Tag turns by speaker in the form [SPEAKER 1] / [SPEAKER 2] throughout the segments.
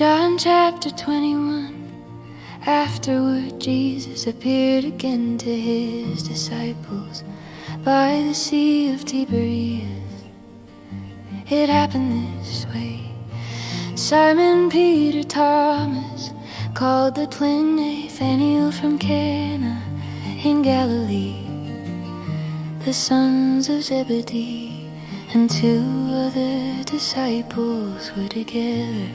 [SPEAKER 1] John chapter 21. Afterward, Jesus appeared again to his disciples by the Sea of Tiberias. It happened this way. Simon Peter, Thomas, called the twin, Nathanael from Cana in Galilee, the sons of Zebedee, and 2 other disciples were together.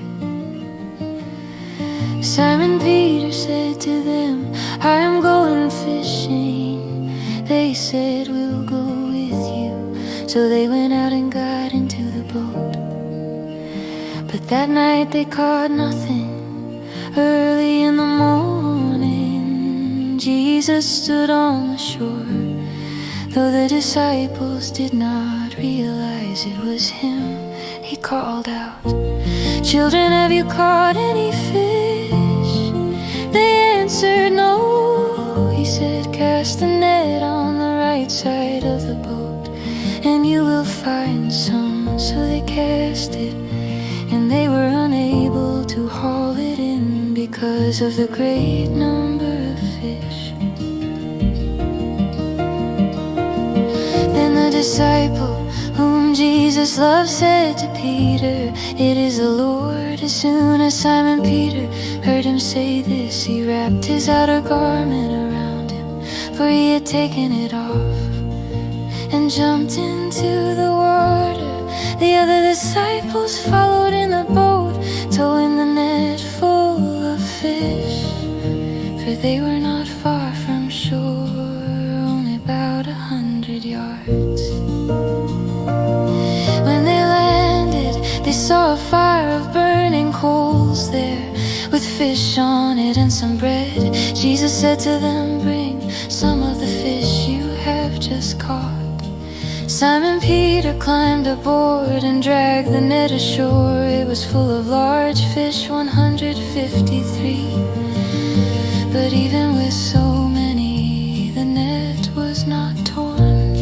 [SPEAKER 1] Simon Peter said to them, I am going fishing. They said, we'll go with you. So they went out and got into the boat. But that night they caught nothing. Early in the morning, Jesus stood on the shore. Though the disciples did not realize it was him, he called out, Children, have you caught any fish? They answered, no. He said, cast the net on the right side of the boat, and you will find some. So they cast it, and they were unable to haul it in because of the great number of fish. Then the disciple whom Jesus loved said to Peter, it is the Lord. As soon as Simon Peter heard him say this, he wrapped his outer garment around him, for he had taken it off, and jumped into the water. The other disciples followed in the boat, towing the net full of fish, for they were not far from shore, only about 100 yards. When they landed, they saw a fire of burning coals there, with fish on it and some bread. Jesus said to them, bring some of the fish you have just caught. Simon Peter climbed aboard and dragged the net ashore. It was full of large fish, 153. But even with so many, the net was not torn.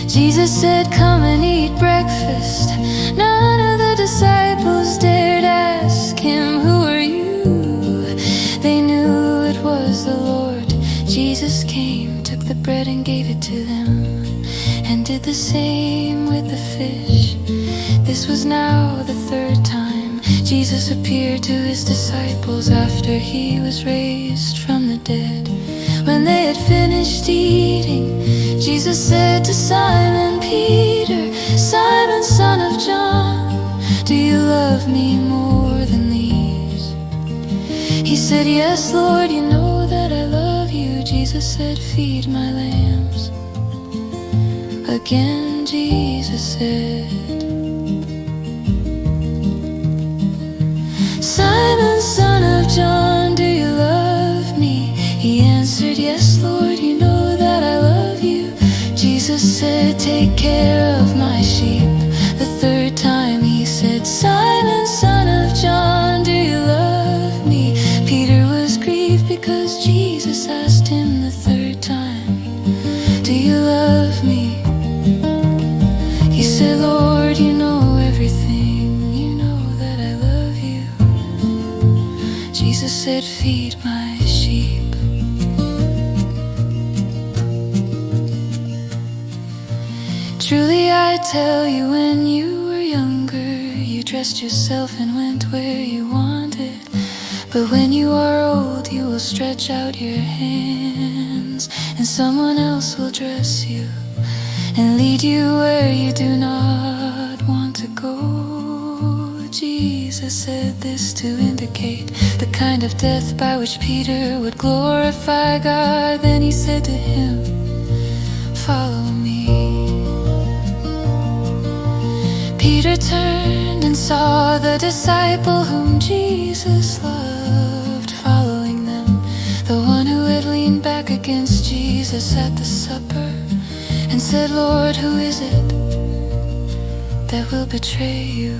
[SPEAKER 1] Jesus said, come and eat breakfast. None of the disciples dared ask him, who are you? They knew it was the Lord. Jesus came, took the bread and gave it to them, and did the same with the fish. This was now the 3rd time Jesus appeared to his disciples after he was raised from the dead. When they had finished eating, Jesus said to Simon Peter, Simon, son of John, do you love me more than these? He said, yes, Lord, you know that I love you. Jesus said, feed my lambs. Again Jesus said, Simon, son of John, do you love me? He answered, yes, Lord, you know that I love you. Jesus said, take care of my sheep. The 3rd time he said, Simon, son of John, do you love me? Peter was grieved because Jesus asked him the 3rd time, do you love me? He said, Lord, you know everything. You know that I love you. Jesus said, feed my sheep. Truly I tell you, when you were younger, you dressed yourself and went where you wanted. But when you are old, you will stretch out your hands, and someone else will dress you and lead you where you do not want to go. Jesus said this to indicate the kind of death by which Peter would glorify God. Then he said to him, follow me. Peter turned and saw the disciple whom Jesus loved following them, the one who had leaned back against Jesus at the supper, and said, Lord, who is it that will betray you?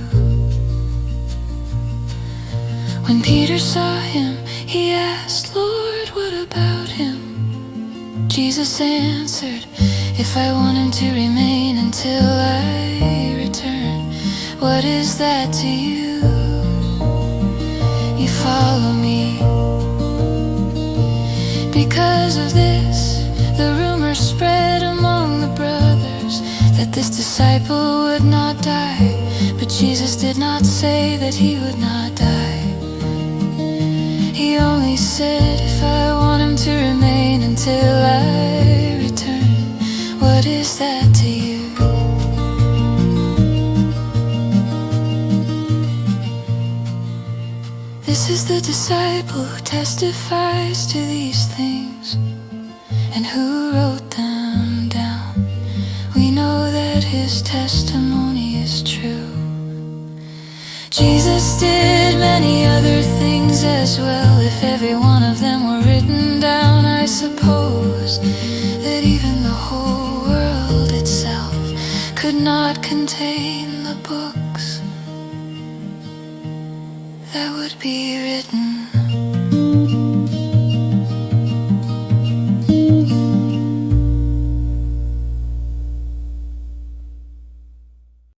[SPEAKER 1] When Peter saw him, he asked, Lord, what about him? Jesus answered, if I want him to remain until I return, what is that to you? follow me. Because of this, the rumor spread among the brothers that this disciple would not die. But Jesus did not say that he would not die. He only said, if I want him to remain until I return, what is that to you? This is the disciple who testifies to these things and who wrote them down. We know that his testimony is true. Jesus did many other things as well. If every one of them were written down, I suppose that even the whole world itself could not contain the books that would be written.